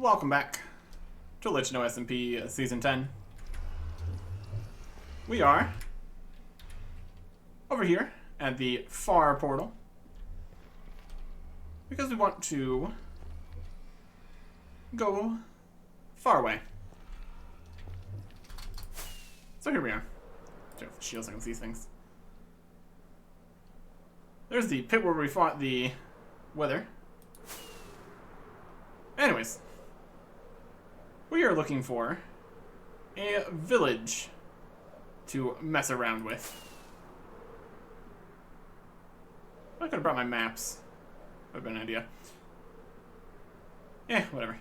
welcome back to Otlichno SMP Season 10. We are over here at the far portal because we want to go far away. So here we are. Turn off the shield so I can see things. There's the pit where we fought the weather. Anyways, we are looking for a village to mess around with. I could have brought my maps. Would have been an idea. Whatever.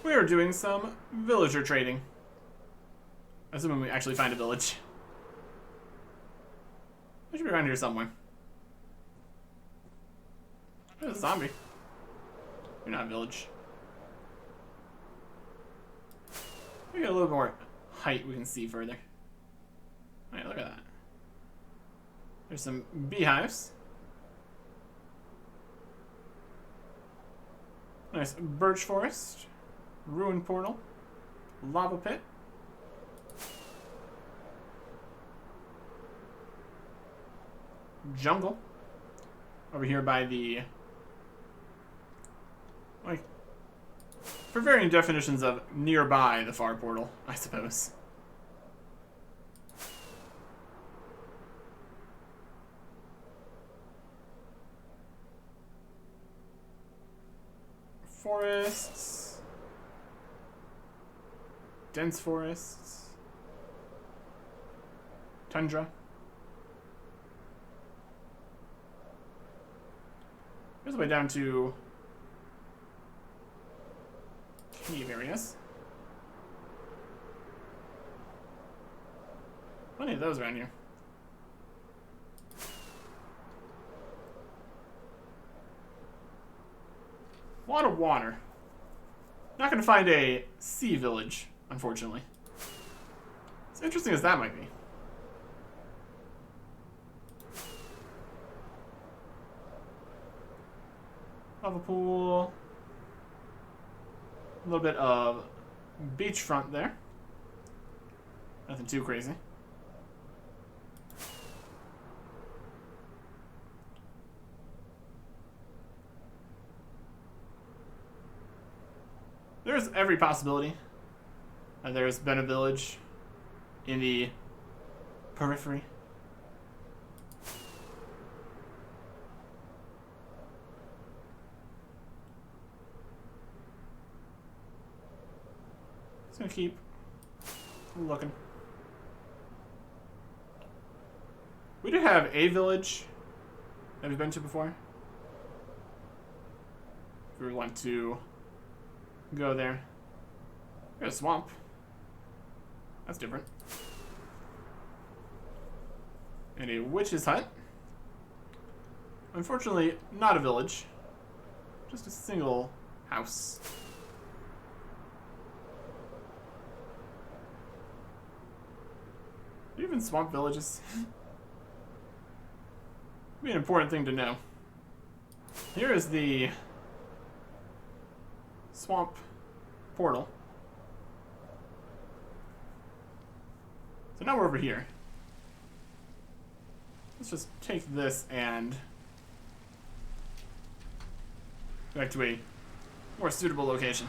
We are doing some villager trading. Assuming we actually find a village. It should be around here somewhere. There's a zombie. You're not a village. We got a little more height we can see further. Alright, look at that. There's some beehives. Nice birch forest. Ruined portal. Lava pit. Jungle. Over here by the... like, for varying definitions of nearby the far portal, I suppose. Forests. Dense forests. Tundra. Here's the way down to cave areas. Plenty of those around here. A lot of water. Not going to find a sea village, unfortunately. As interesting as that might be. Lava pool. A little bit of beachfront there. Nothing too crazy. There's every possibility that there's been a village in the periphery. Just gonna keep looking. We do have a village that we've been to before. If we want to go there. We got a swamp. That's different. And a witch's hut. Unfortunately, not a village. Just a single house. Are you even swamp villages? Be an important thing to know. Here is the swamp portal. So now we're over here. Let's just take this and go back to a more suitable location.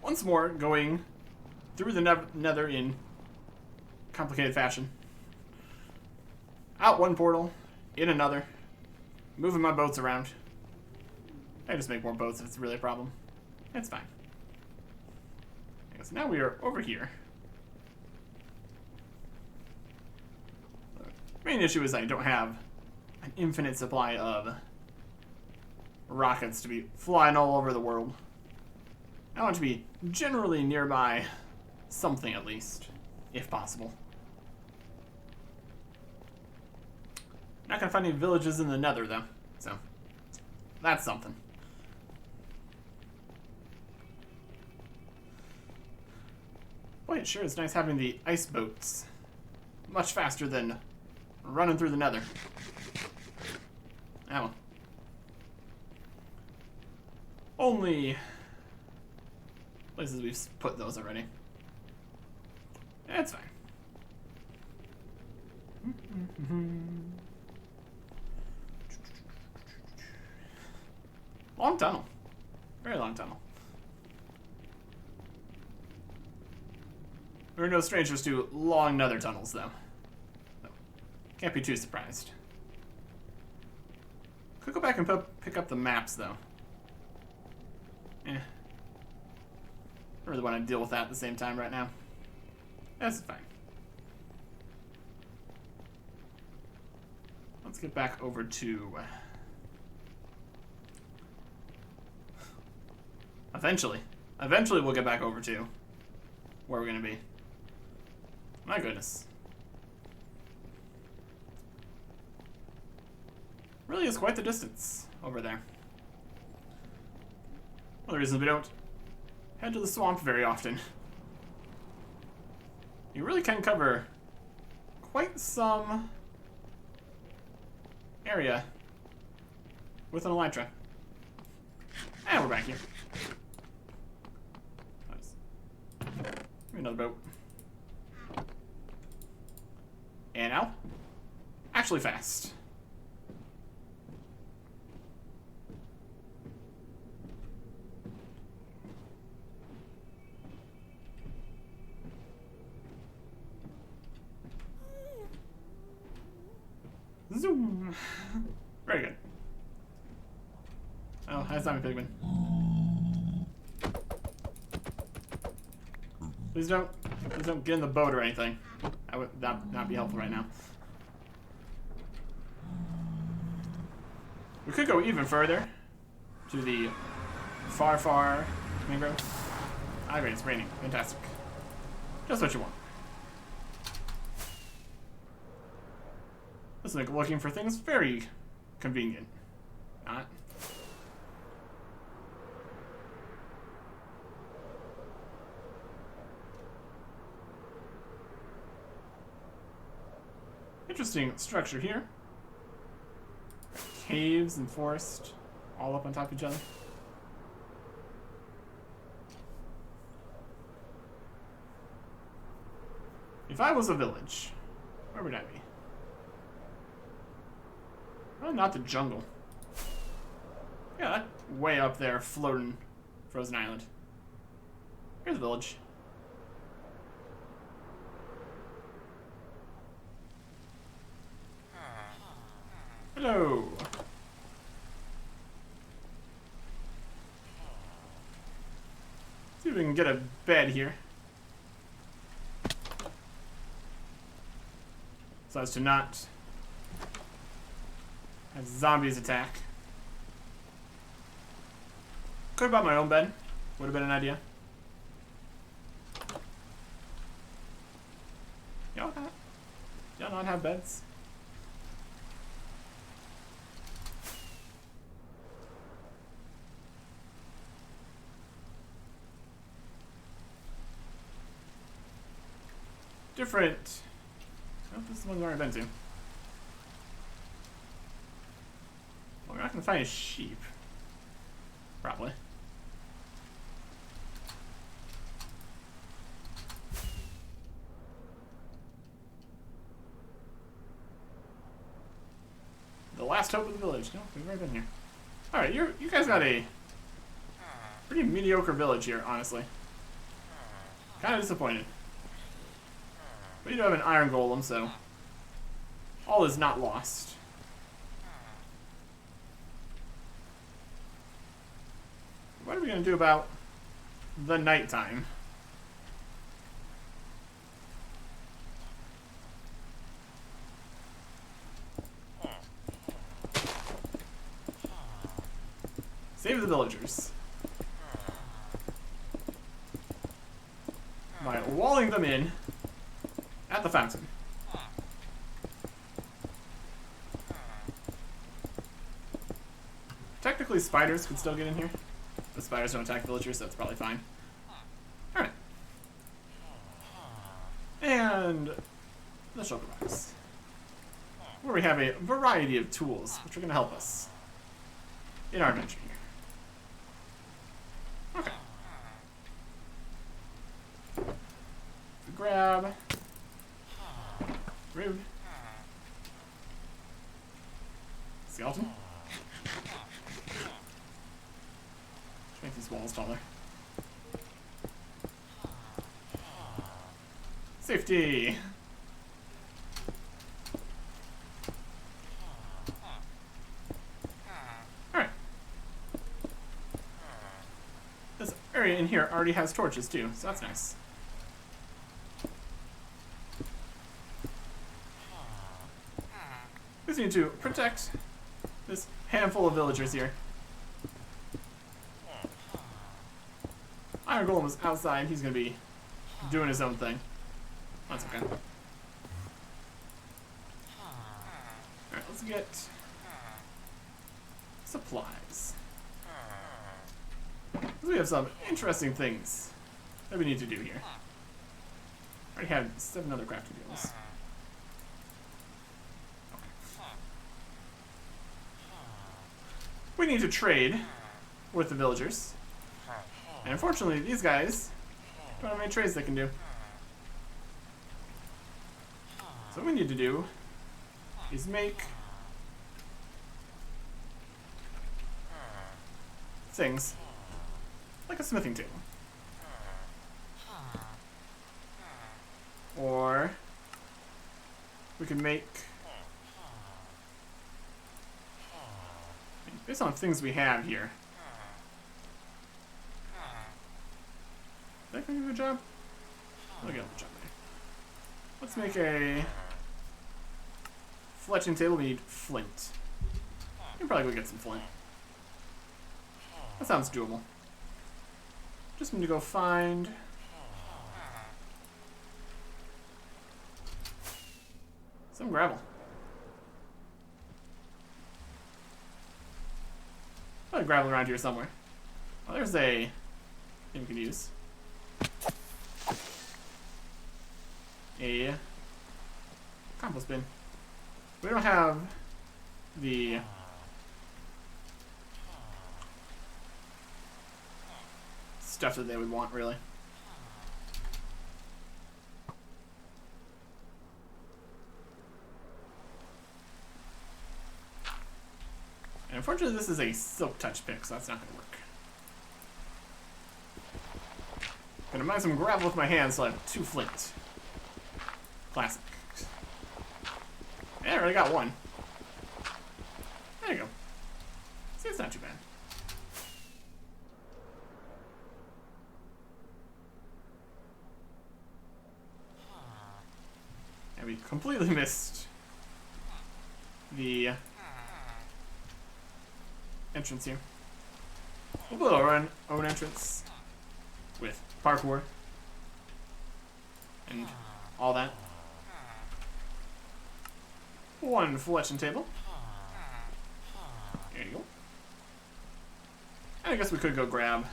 Once more, going through the nether in complicated fashion. Out one portal, in another, moving my boats around. I just make more boats if it's really a problem. It's fine. Okay, so now we are over here. The main issue is I don't have an infinite supply of rockets to be flying all over the world. I want to be generally nearby something at least, if possible. Not gonna find any villages in the nether though, so that's something. boy, it sure is nice having the ice boats. Much faster than running through the nether. Oh. Only places we've put those already. That's fine. Long tunnel. Very long tunnel. We're no strangers to long nether tunnels, though. So, can't be too surprised. Could go back and pick up the maps, though. Eh. I don't really want to deal with that at the same time right now. That's fine. Let's get back over to... Eventually we'll get back over to where we're going to be. My goodness. Really is quite the distance over there. One of the reasons we don't head to the swamp very often. You really can cover quite some area with an elytra. And we're back here. Nice. Give me another boat. And now, actually fast. Zoom. Very good. Oh, hi, zombie pigman. Please don't get in the boat or anything. That would not be helpful right now. We could go even further to the far mangrove. Ah, great, it's raining. Fantastic. Just what you want. This is looking for things very convenient. Not. Interesting structure here. Caves and forest all up on top of each other. If I was a village, where would I be? Probably not the jungle. Yeah, that way up there, floating frozen island. Here's the village. Hello. See if we can get a bed here. So as to not have zombies attack. Could have bought my own bed. Would have been an idea. Y'all not have beds? Different. Oh, this is the one we've already been to. Well, we're not going to find a sheep. Probably. The last hope of the village. No, we've already been here. Alright, you guys got a pretty mediocre village here, honestly. Kind of disappointed. But you do have an iron golem, so all is not lost. What are we going to do about the nighttime? Save the villagers by walling them in at the fountain. Technically, spiders could still get in here. The spiders don't attack villagers, so that's probably fine. Alright. shulker box, where we have a variety of tools which are going to help us in our adventure here. Okay. Grab. Rude. Skeleton. Let's make these walls taller. Safety. Alright. This area in here already has torches too, so that's nice. We just need to protect this handful of villagers here. Iron Golem is outside. He's going to be doing his own thing. That's okay. Alright, let's get supplies. We have some interesting things that we need to do here. I already had 7 other crafting tables. We need to trade with the villagers. And unfortunately, these guys don't have any trades they can do. So what we need to do is make things like a smithing table. Or we can make, based on things we have here. Is that going to do a job? I'll get a job there. Let's make a fletching table. We need flint. We can probably go get some flint. That sounds doable. Just need to go find some gravel. Probably gravel around here somewhere. Oh, there's a thing we could use. A compost bin. We don't have the stuff that they would want, really. And unfortunately, this is a silk touch pick, so that's not going to work. Gonna mine some gravel with my hands, so I have 2 flint. Classic. Yeah, I already got 1. There you go. See, it's not too bad. And we completely missed the entrance here. We'll build our own entrance with parkour and all that. 1 fletching table. There you go. And I guess we could go grab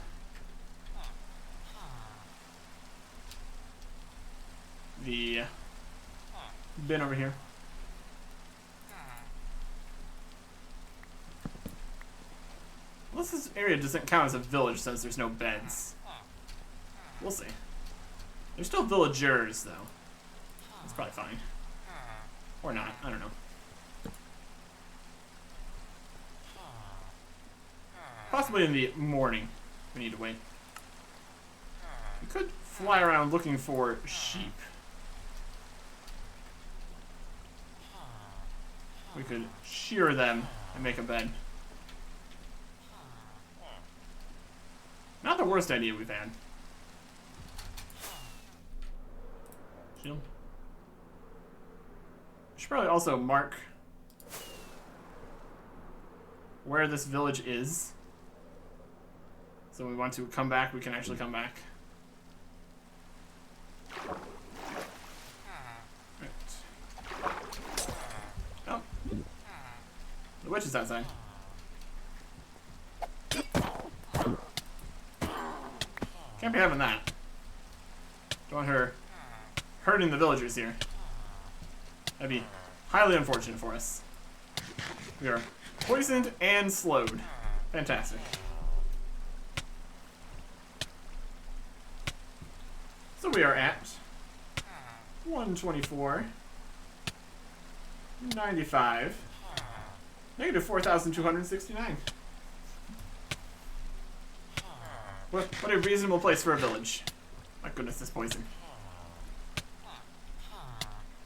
the bin over here. Unless this area doesn't count as a village since there's no beds. We'll see. There's still villagers, though. That's probably fine. Or not. I don't know. Possibly in the morning. We need to wait. We could fly around looking for sheep. We could shear them and make a bed. Not the worst idea we've had. Shield. Should probably also mark where this village is. So when we want to come back, we can actually come back. Right. Oh. The witch is outside. Can't be having that. Don't want her hurting the villagers here. That'd be highly unfortunate for us. We are poisoned and slowed. Fantastic. So we are at 124, 95, negative 4,269. What a reasonable place for a village. My goodness, this poison.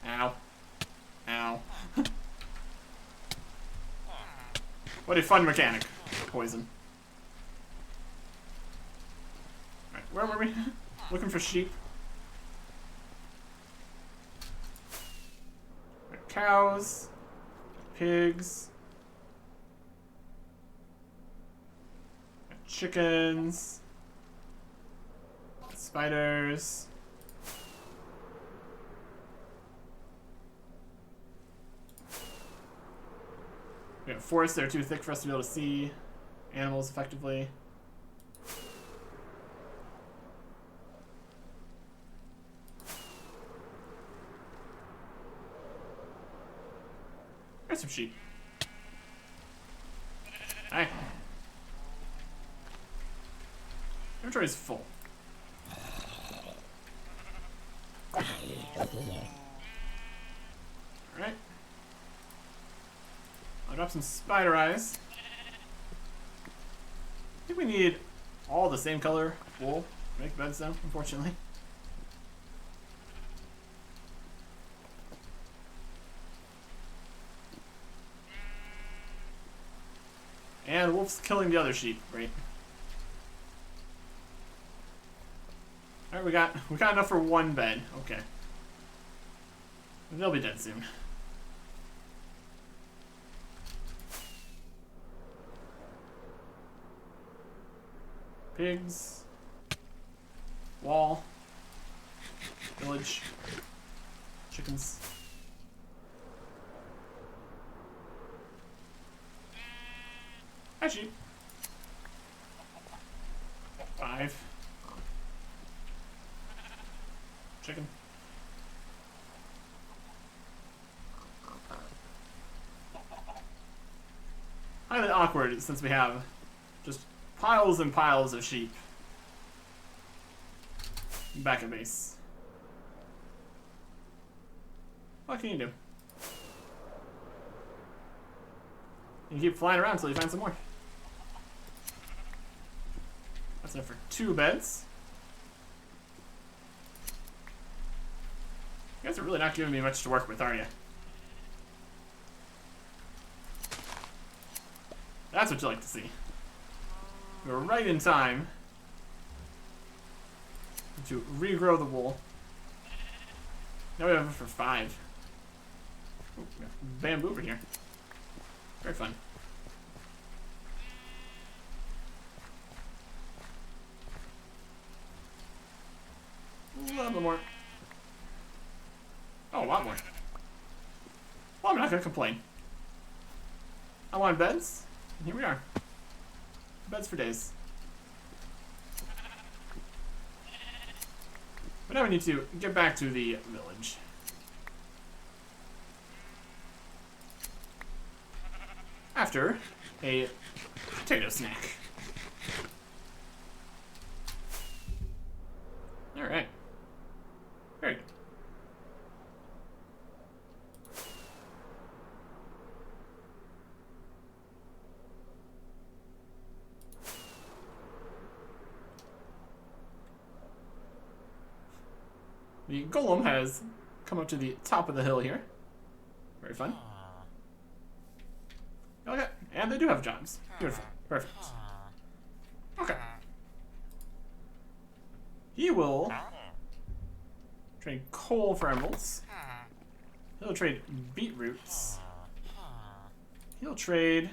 Ow. Ow. What a fun mechanic. Poison. Alright, where were we? Looking for sheep. Right, cows. Pigs. Chickens. Spiders. We have forests that are too thick for us to be able to see animals effectively. There's some sheep. Hi. Inventory is full. Alright. I'll drop some spider eyes. I think we need all the same color wool to make beds though, unfortunately. And wolf's killing the other sheep, great. Alright, we got enough for one bed. Okay. They'll be dead soon. Pigs. Wall. Village. Chickens. Hi, sheep. 5. Chicken. Highly awkward since we have just piles and piles of sheep back at base. What can you do? You keep flying around until you find some more. That's enough for 2 beds. You guys are really not giving me much to work with, are you? That's what you like to see. We're right in time to regrow the wool. Now we have it for 5. Ooh, we got bamboo over here. Very fun. A little bit more. Oh, a lot more. Well, I'm not gonna complain. I want beds, and here we are. Beds for days. But now we need to get back to the village. After a potato snack. Alright. Very good. The golem has come up to the top of the hill here. Very fun. Okay, and they do have jobs. Beautiful. Perfect. Okay. He will trade coal for emeralds. He'll trade beetroots. He'll trade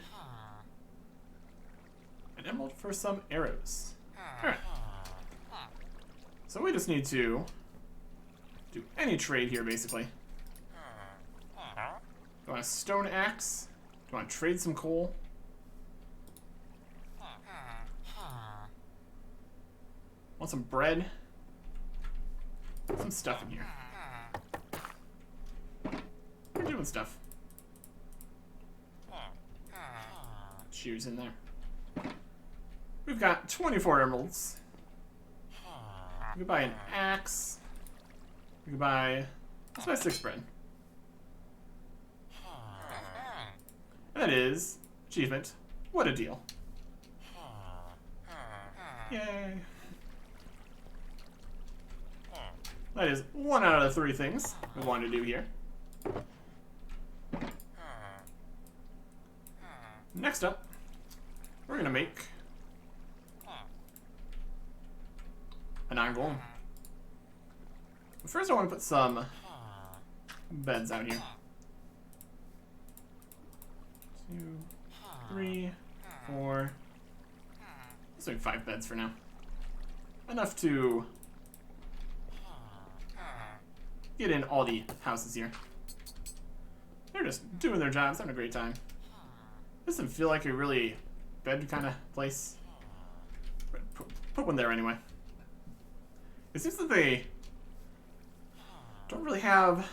an emerald for some arrows. Alright. So we just need to do any trade here, basically. Do you want a stone axe? Do you want to trade some coal? Want some bread? Some stuff in here. Good stuff. Shears in there. We've got 24 emeralds. We could buy an axe. We could buy... Let's buy 6 bread. And that is... achievement. What a deal. Yay. That is 1 out of the 3 things we want to do here. Next up, we're going to make an iron golem. But first I want to put some beds out here. 2, 3, 4. Let's make 5 beds for now. Enough to get in all the houses here. They're just doing their jobs, having a great time. Doesn't feel like a really bed kind of place. But put one there anyway. It seems that they don't really have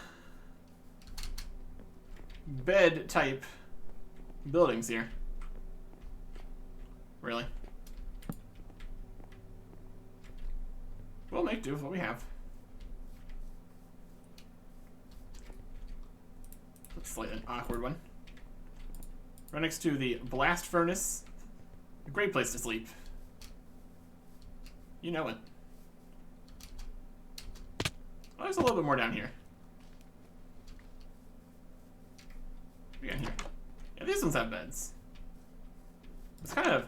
bed type buildings here. Really. We'll make do with what we have. Looks like an awkward one. Right next to the blast furnace. A great place to sleep. You know it. Oh, there's a little bit more down here. What do we got here? Yeah, these ones have beds. It's kind of...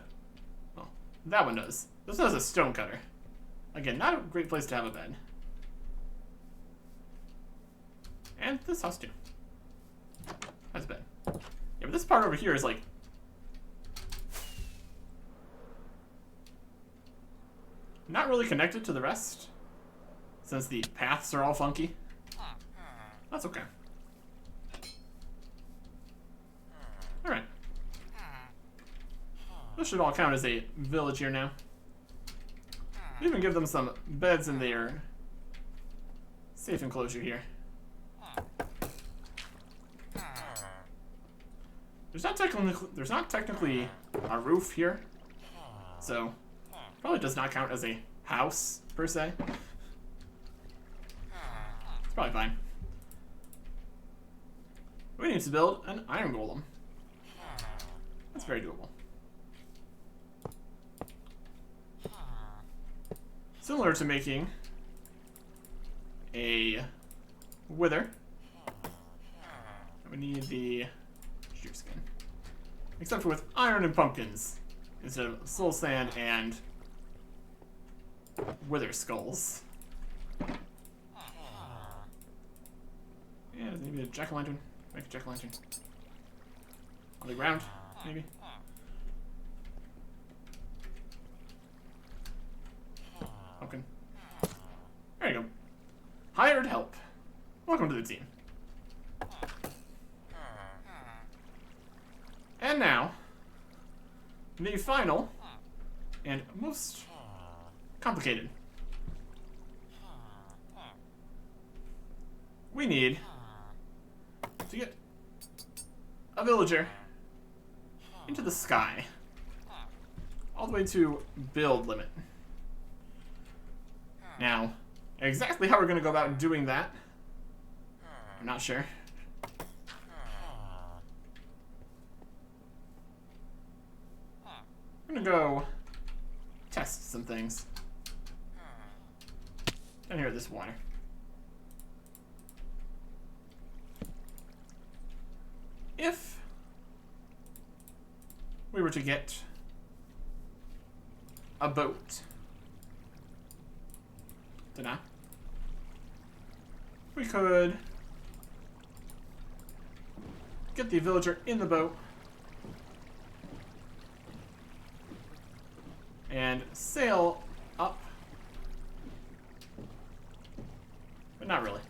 Well, that one does. This one has a stone cutter. Again, not a great place to have a bed. And this house too. Has a bed. Yeah, but this part over here is like... not really connected to the rest. Since the paths are all funky. That's okay. Alright. This should all count as a village here now. Even give them some beds in their safe enclosure here. There's not technically a roof here, so probably does not count as a house per se. It's probably fine. We need to build an iron golem. That's very doable. Similar to making a wither. We need the sheer skin. Except for with iron and pumpkins instead of soul sand and wither skulls. Yeah, maybe a jack-o'-lantern. Make a jack-o'-lantern. On the ground, maybe. Pumpkin. There you go. Hired help. Welcome to the team. And now, the final and most complicated. We need to get a villager into the sky. All the way to build limit. Now, exactly how we're going to go about doing that, I'm not sure. I'm going to go test some things. Down here at this water. If we were to get a boat, dunno, we could get the villager in the boat and sail up, but not really.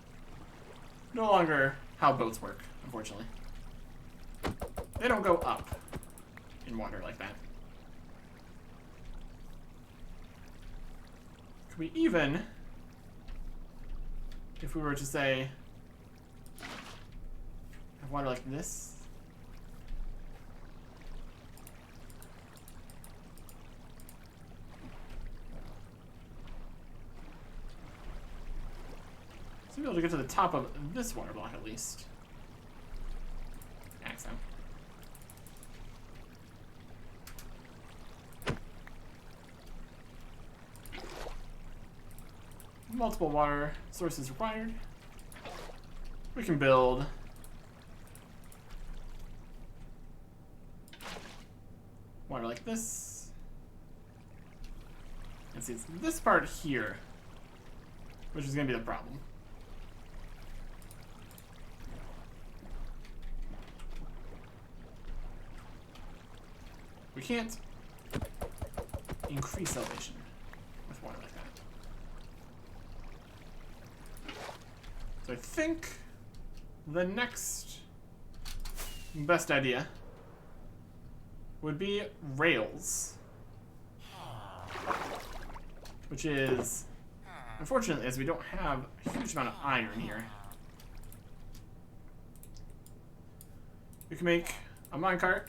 No longer how boats work, unfortunately. They don't go up in water like that. Could we even, if we were to say, have water like this. So we'll be able to get to the top of this water block at least. Axe out. Multiple water sources required. We can build water like this. And see, it's this part here, which is going to be the problem. We can't increase elevation with water like that. So I think the next best idea would be rails. Which is, unfortunately, as we don't have a huge amount of iron here. We can make a minecart.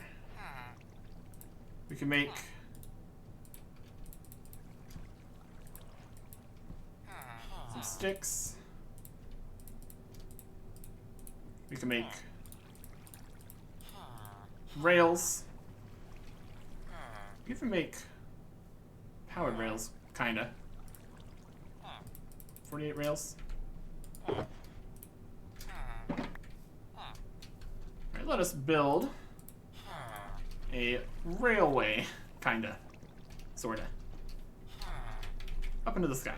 We can make some sticks. We can make rails. We can make powered rails, kinda. 48 rails. Alright, let us build a railway, kinda, sorta, up into the sky.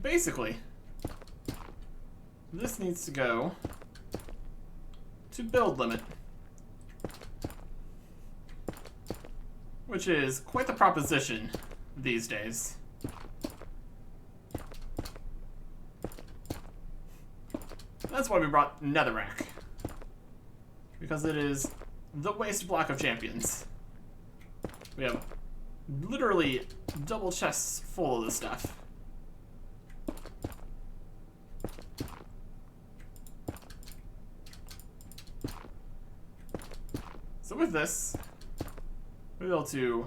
Basically, this needs to go to build limit, which is quite the proposition these days. That's why we brought netherrack, because it is the waste block of champions. We have literally double chests full of this stuff. So with this, we'll be able to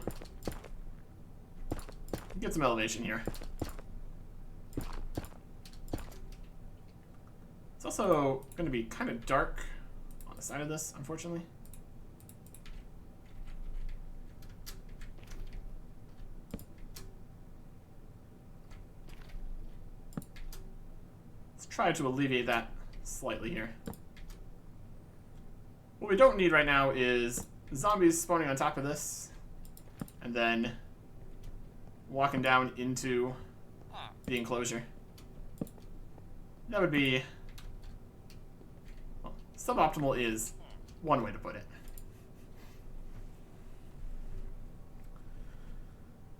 get some elevation here. It's also going to be kind of dark on the side of this, unfortunately. Let's try to alleviate that slightly here. What we don't need right now is zombies spawning on top of this and then walking down into the enclosure. That would be, well, suboptimal is one way to put it.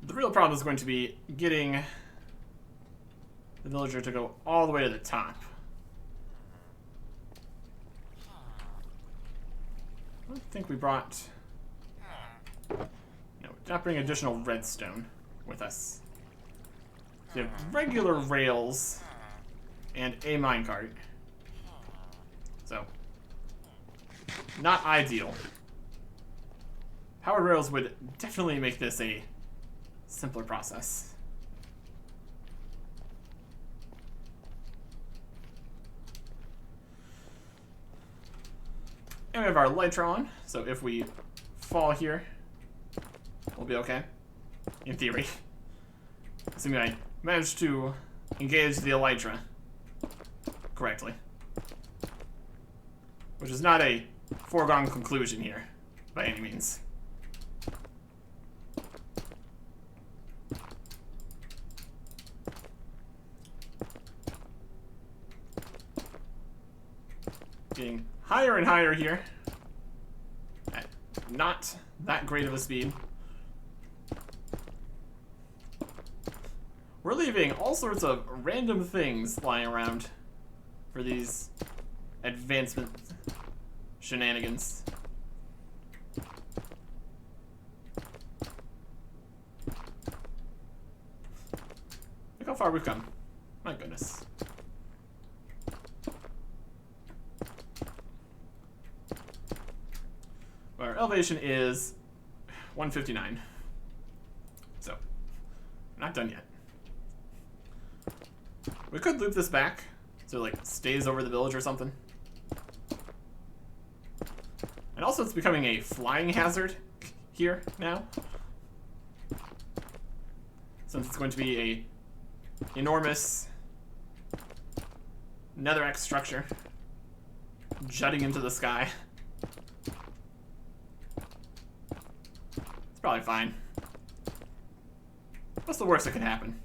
The real problem is going to be getting the villager to go all the way to the top. I don't think we brought... No, we did not bring additional redstone with us. We have regular rails and a minecart. So, not ideal. Powered rails would definitely make this a simpler process. And we have our elytra on, so if we fall here, we'll be okay, in theory. Assuming I managed to engage the elytra correctly. Which is not a foregone conclusion here, by any means. Getting higher and higher here, at not that great of a speed. We're leaving all sorts of random things lying around for these advancement shenanigans. far we've come. My goodness. Our elevation is 159. So, we're not done yet. We could loop this back so it, like, stays over the village or something. And also it's becoming a flying hazard here now. Since it's going to be a enormous netherrack structure jutting into the sky. It's probably fine. What's the worst that could happen?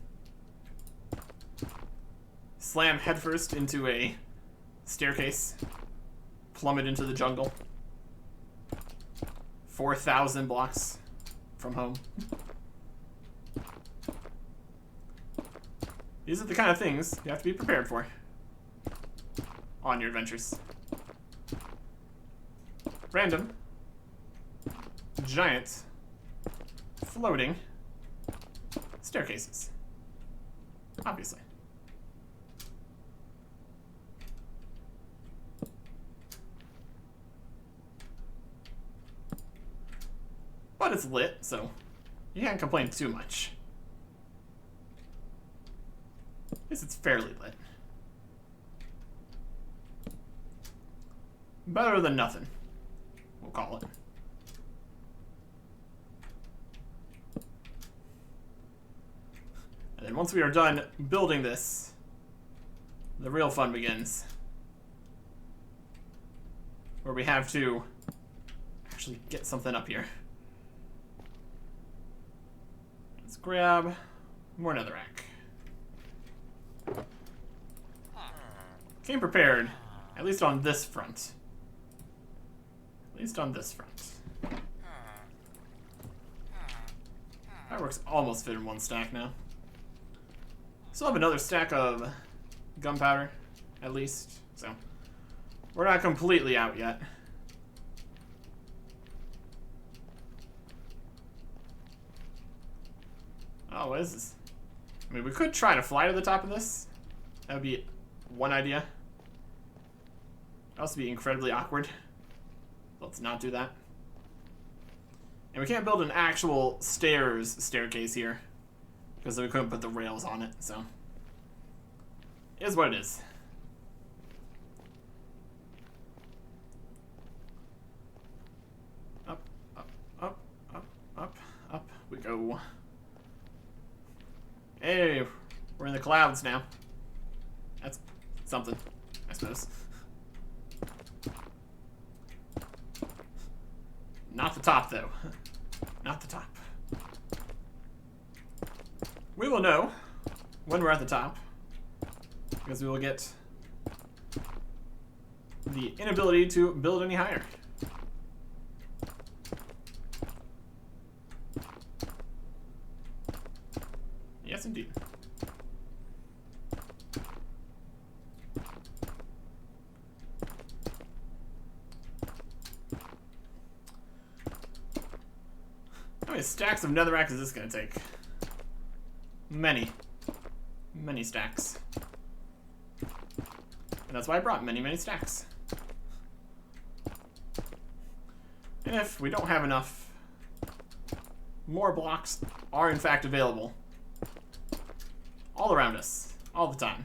Slam headfirst into a staircase, plummet into the jungle. 4,000 blocks from home. These are the kind of things you have to be prepared for on your adventures. Random, giant, floating staircases. Obviously. But it's lit, so you can't complain too much. At least it's fairly lit. Better than nothing, we'll call it. And then once we are done building this, the real fun begins. Where we have to actually get something up here. Let's grab more netherrack. Came prepared, at least on this front. At least on this front. Fireworks almost fit in one stack now. Still have another stack of gunpowder, at least, so we're not completely out yet. Oh, what is this? I mean, we could try to fly to the top of this. That would be one idea. It would also be incredibly awkward. Let's not do that. And we can't build an actual staircase here, because we couldn't put the rails on it, so. It is what it is. Up, up, up, up, up, up we go. Hey, we're in the clouds now. That's something, I suppose. Not the top, though. Not the top. We will know when we're at the top, because we will get the inability to build any higher. Yes, indeed. How many stacks of netherrack is this going to take? Many. Many stacks. And that's why I brought many, many stacks. And if we don't have enough, more blocks are in fact available. All around us. All the time.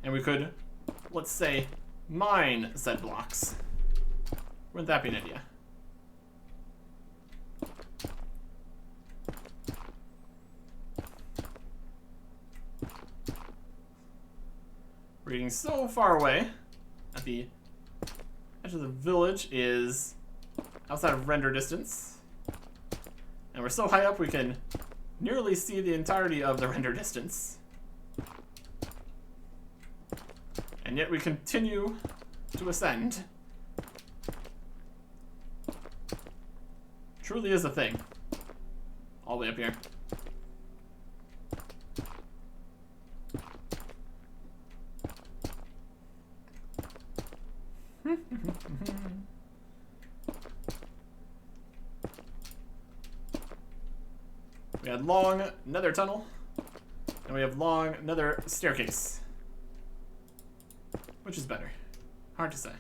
And we could, let's say, mine said blocks. Wouldn't that be an idea? We're getting so far away that the edge of the village is outside of render distance. And we're so high up we can nearly see the entirety of the render distance. And yet we continue to ascend. Truly is a thing. All the way up here. got long nether tunnel. And we have long nether staircase. Which is better? Hard to say.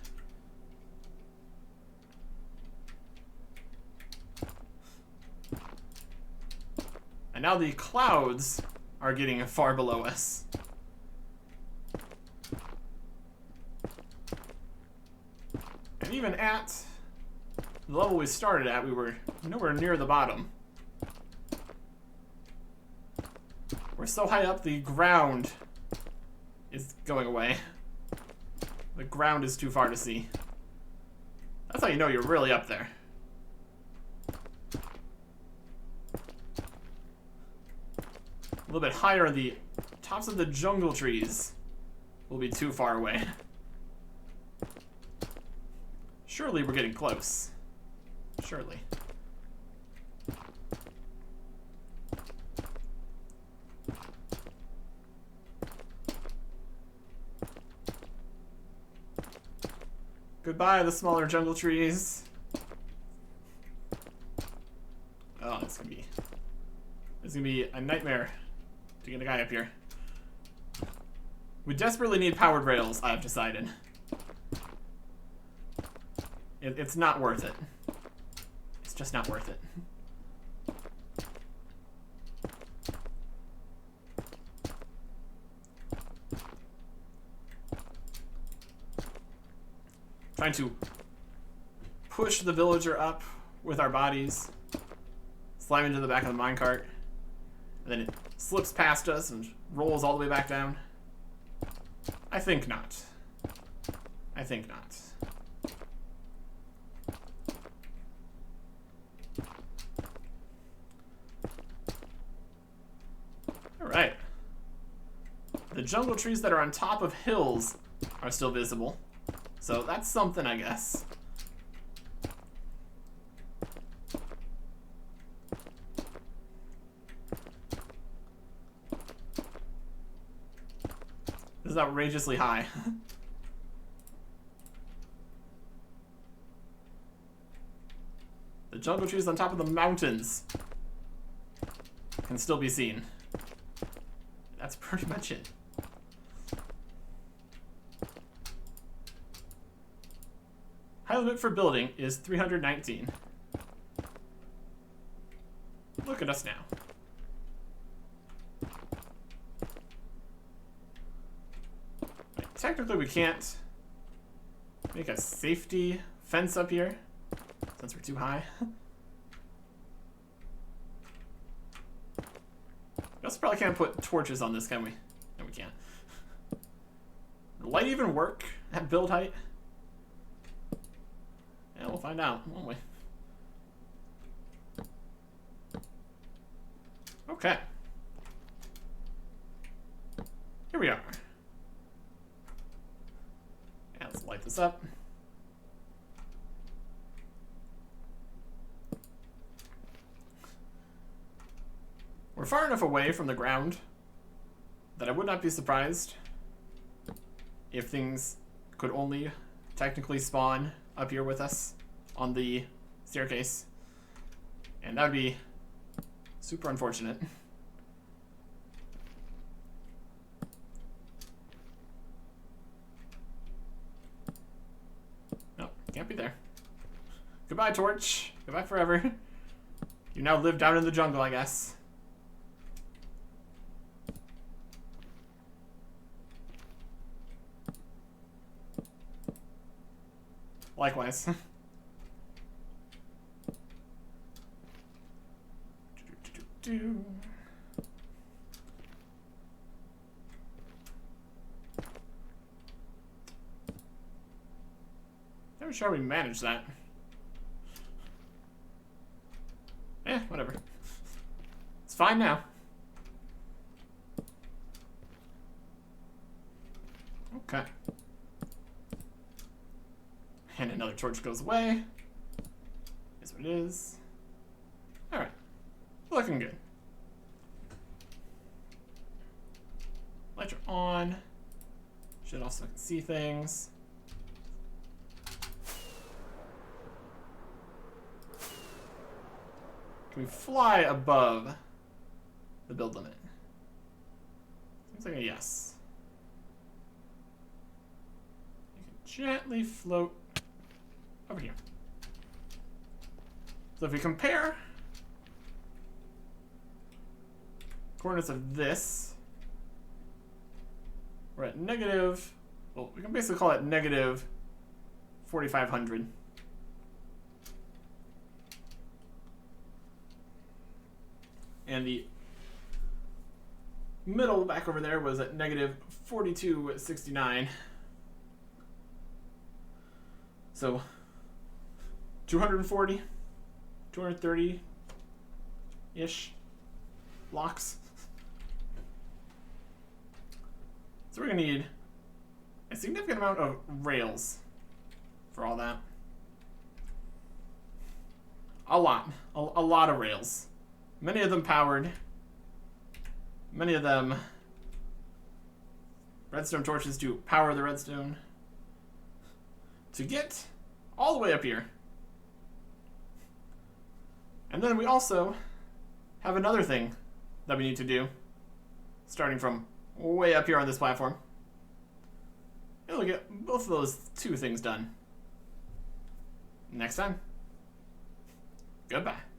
And now the clouds are getting far below us. And even at the level we started at, we were nowhere near the bottom. We're so high up, the ground is going away. The ground is too far to see. That's how you know you're really up there. A little bit higher on the tops of the jungle trees will be too far away. Surely we're getting close. Surely. Goodbye, the smaller jungle trees. Oh, it's gonna be a nightmare to get a guy up here. We desperately need powered rails, I've decided. It's not worth it. It's just not worth it. Trying to push the villager up with our bodies, slam into the back of the minecart, and then it slips past us and rolls all the way back down. I think not. I think not. Alright. The jungle trees that are on top of hills are still visible. So that's something, I guess. This is outrageously high. The jungle trees on top of the mountains can still be seen. That's pretty much it. High limit for building is 319. Look at us now. Right, technically we can't make a safety fence up here since we're too high. We also probably can't put torches on this, can we? No, we can't. Will light even work at build height? Yeah, we'll find out, won't we? Okay. Here we are. Yeah, let's light this up. We're far enough away from the ground that I would not be surprised if things could only technically spawn up here with us on the staircase. And that would be super unfortunate. No, can't be there. Goodbye, torch. Goodbye forever. You now live down in the jungle, I guess. Likewise. Never sure how we managed that. Whatever. It's fine now. Okay. And another torch goes away. Is what it is. Alright. Looking good. Lights are on. Should also see things. Can we fly above the build limit? Seems like a yes. You can gently float over here. So if we compare coordinates of this, we're at negative, well, we can basically call it negative 4,500. And the middle back over there was at negative 4269. So 240, 230-ish blocks. So we're gonna need a significant amount of rails for all that. A lot of rails. Many of them powered. Many of them redstone torches to power the redstone. To get all the way up here. And then we also have another thing that we need to do, starting from way up here on this platform. And we'll get both of those two things done next time. Goodbye.